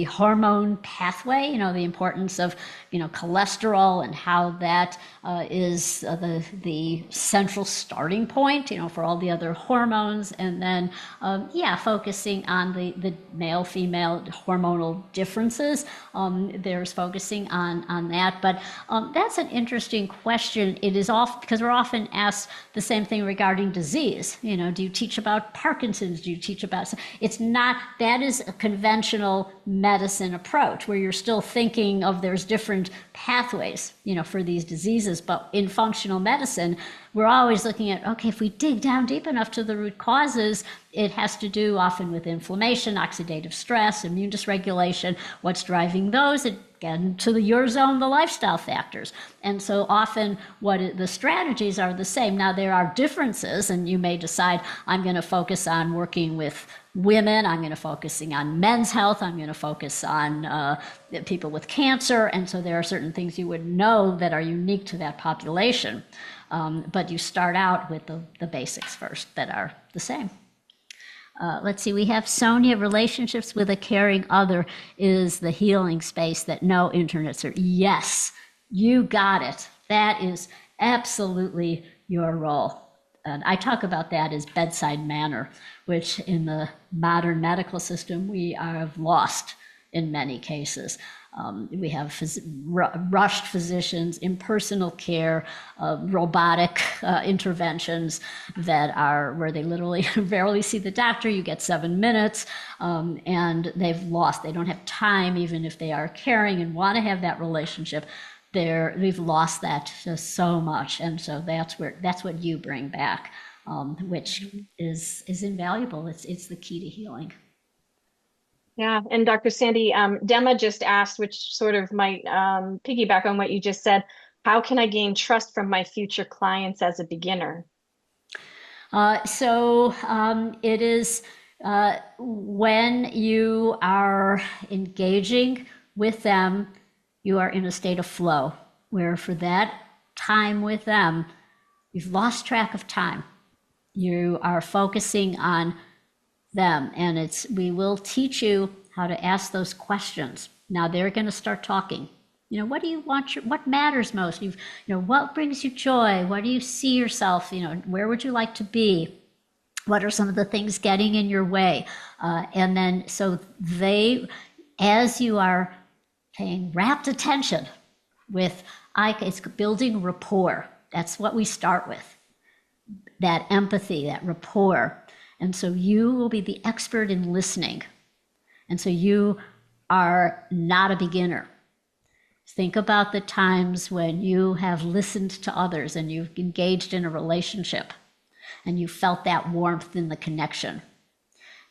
hormone pathway, the importance of cholesterol and how that is the central starting point, for all the other hormones, and then focusing on the male female hormonal differences. There's focusing on that, but that's an interesting question. It is off because we're often asked the same thing regarding disease. Do you teach about Parkinson's? Do you teach about? It's not, that is a conventional medicine approach where you're still thinking of there's different pathways, for these diseases. But in functional medicine, we're always looking at, okay, if we dig down deep enough to the root causes, it has to do often with inflammation, oxidative stress, immune dysregulation, what's driving those. Again, to your zone, the lifestyle factors. And so often the strategies are the same. Now, there are differences, and you may decide, I'm going to focus on working with women, I'm going to focusing on men's health, I'm going to focus on people with cancer. And so there are certain things you would know that are unique to that population. But you start out with the basics first that are the same. Let's see, we have Sonia. Relationships with a caring other is the healing space that no internet search. Yes, you got it. That is absolutely your role. And I talk about that as bedside manner, which in the modern medical system we have lost in many cases. We have rushed physicians, impersonal care, robotic interventions that are where they literally rarely see the doctor. You get 7 minutes, and they don't have time, even if they are caring and want to have that relationship. We've lost that just so much. And so that's what you bring back, which is invaluable. It's the key to healing. Yeah, and Dr. Sandi, Dema just asked, which sort of might piggyback on what you just said, how can I gain trust from my future clients as a beginner? It is when you are engaging with them, you are in a state of flow, where for that time with them, you've lost track of time. You are focusing on them, and we will teach you how to ask those questions. Now they're going to start talking. What do you want? What matters most? What brings you joy? What do you see yourself? Where would you like to be? What are some of the things getting in your way? And then, so as you are paying rapt attention it's building rapport. That's what we start with. That empathy, that rapport. And so you will be the expert in listening. And so you are not a beginner. Think about the times when you have listened to others and you've engaged in a relationship and you felt that warmth in the connection.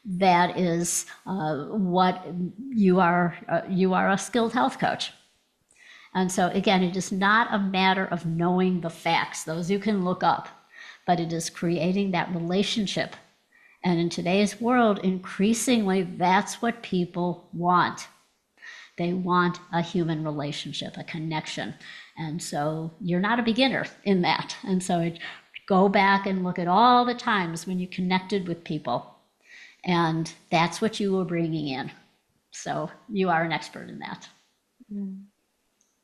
That is what you are. You are a skilled health coach. And so again, it is not a matter of knowing the facts, those you can look up, but it is creating that relationship. And in today's world, increasingly, that's what people want. They want a human relationship, a connection. And so you're not a beginner in that. And so go back and look at all the times when you connected with people. And that's what you were bringing in. So you are an expert in that. Thank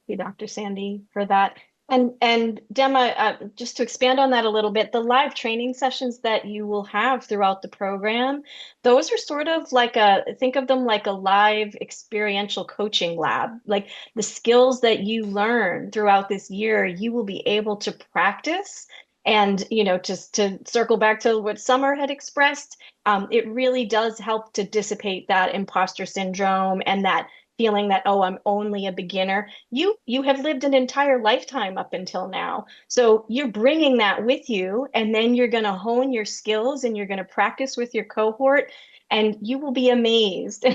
you, Dr. Sandi, for that. And Dema, just to expand on that a little bit, the live training sessions that you will have throughout the program, those are sort of like think of them like a live experiential coaching lab. Like the skills that you learn throughout this year, you will be able to practice. And, just to circle back to what Summer had expressed, it really does help to dissipate that imposter syndrome and that feeling that, oh, I'm only a beginner. You have lived an entire lifetime up until now. So you're bringing that with you, and then you're going to hone your skills and you're going to practice with your cohort. And you will be amazed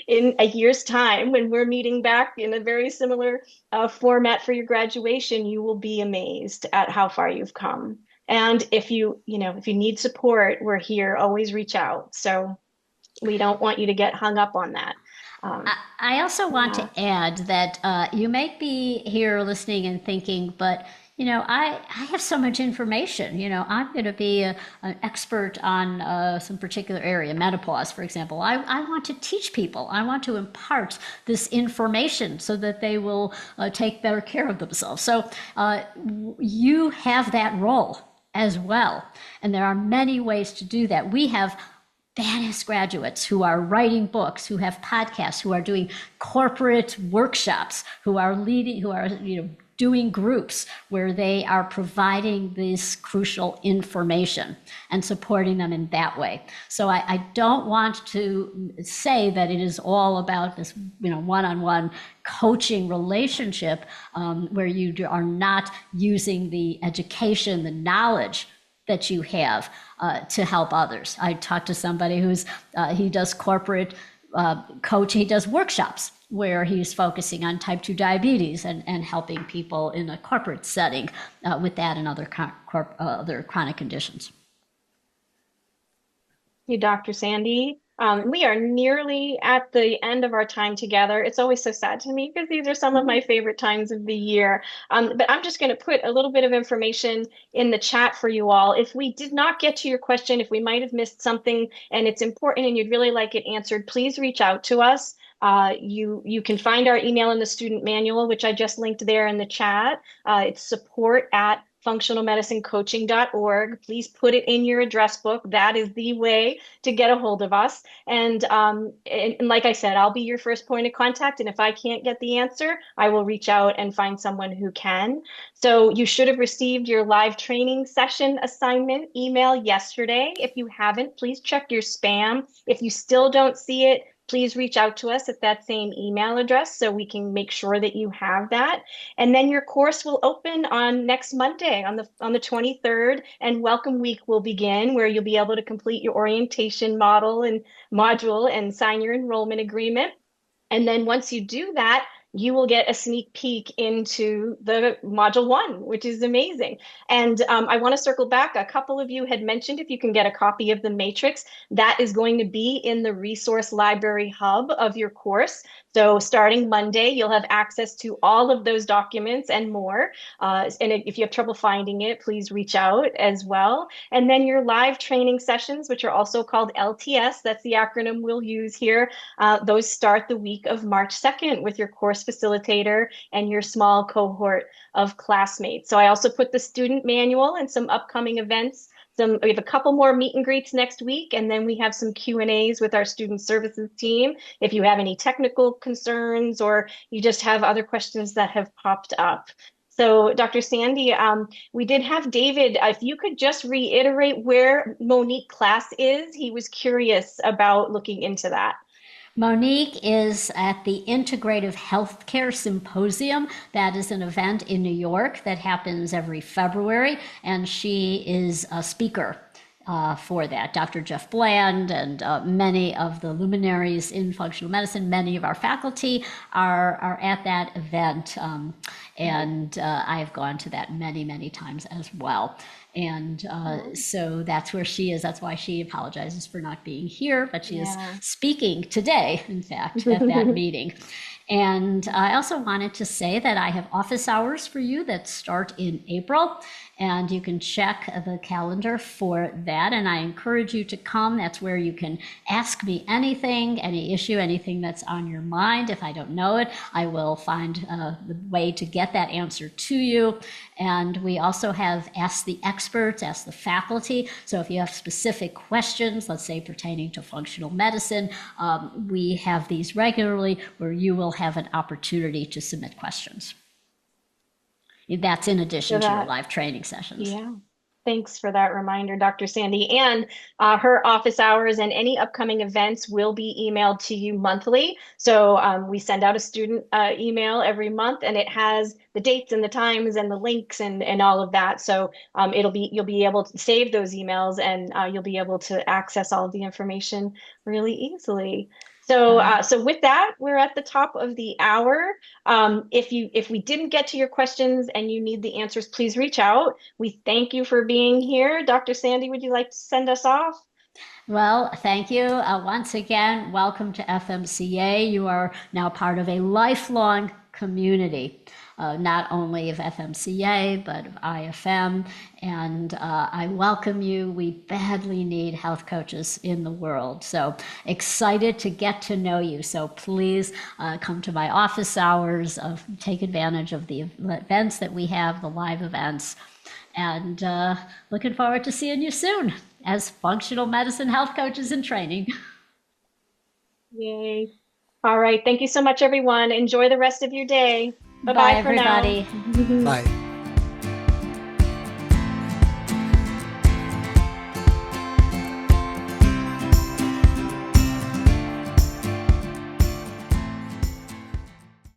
in a year's time when we're meeting back in a very similar format for your graduation. You will be amazed at how far you've come. And if you need support, we're here. Always reach out. So we don't want you to get hung up on that. I also want to add that you might be here listening and thinking, but I have so much information. I'm going to be an expert on some particular area, menopause, for example. I want to teach people. I want to impart this information so that they will take better care of themselves. So you have that role as well. And there are many ways to do that. We have badass graduates who are writing books, who have podcasts, who are doing corporate workshops, who are leading, who are doing groups where they are providing this crucial information and supporting them in that way. So I don't want to say that it is all about this one-on-one coaching relationship where you are not using the education, the knowledge that you have to help others. I talked to somebody who's he does corporate coach. He does workshops where he's focusing on type 2 diabetes and helping people in a corporate setting with that and other chronic conditions. Thank you, Dr. Sandi. We are nearly at the end of our time together. It's always so sad to me because these are some of my favorite times of the year. But I'm just going to put a little bit of information in the chat for you all. If we did not get to your question, if we might have missed something and it's important and you'd really like it answered, please reach out to us. You can find our email in the student manual, which I just linked there in the chat. It's support@functionalmedicinecoaching.org. Please put it in your address book. That is the way to get a hold of us. And like I said, I'll be your first point of contact. And if I can't get the answer, I will reach out and find someone who can. So you should have received your live training session assignment email yesterday. If you haven't, please check your spam. If you still don't see it, please reach out to us at that same email address so we can make sure that you have that. And then your course will open on next Monday on the 23rd, and welcome week will begin where you'll be able to complete your orientation module and sign your enrollment agreement. And then once you do that, you will get a sneak peek into the module 1, which is amazing. And I want to circle back. A couple of you had mentioned if you can get a copy of the matrix, that is going to be in the resource library hub of your course. So starting Monday, you'll have access to all of those documents and more. And if you have trouble finding it, please reach out as well. And then your live training sessions, which are also called LTS, that's the acronym we'll use here. Those start the week of March 2nd with your course facilitator and your small cohort of classmates. So I also put the student manual and some upcoming events. We have a couple more meet and greets next week, and then we have some Q&As with our student services team. If you have any technical concerns or you just have other questions that have popped up. So Dr. Sandi, we did have David, if you could just reiterate where Monique class is, he was curious about looking into that. Monique is at the Integrative Healthcare Symposium. That is an event in New York that happens every February, and she is a speaker for that. Dr. Jeff Bland and many of the luminaries in functional medicine, many of our faculty are at that event, and I've gone to that many, many times as well. And so that's where she is. That's why she apologizes for not being here, but she is speaking today, in fact, at that meeting. And I also wanted to say that I have office hours for you that start in April, and you can check the calendar for that. And I encourage you to come. That's where you can ask me anything, any issue, anything that's on your mind. If I don't know it, I will find the way to get that answer to you. And we also have Ask the Experts, Ask the Faculty. So if you have specific questions, let's say pertaining to functional medicine, we have these regularly where you will have an opportunity to submit questions. That's in addition to your live training sessions. Yeah. Thanks for that reminder, Dr. Sandi. And her office hours and any upcoming events will be emailed to you monthly. So we send out a student email every month, and it has the dates and the times and the links and all of that. So you'll be able to save those emails, and you'll be able to access all of the information really easily. So with that, we're at the top of the hour. If we didn't get to your questions and you need the answers, please reach out. We thank you for being here. Dr. Sandi, would you like to send us off? Well, thank you. Once again, welcome to FMCA. You are now part of a lifelong community, not only of FMCA, but of IFM. And I welcome you. We badly need health coaches in the world. So excited to get to know you. So please come to my office hours, take advantage of the events that we have, the live events. And looking forward to seeing you soon as functional medicine health coaches in training. Yay. All right. Thank you so much, everyone. Enjoy the rest of your day. Bye, everybody. For now. Bye.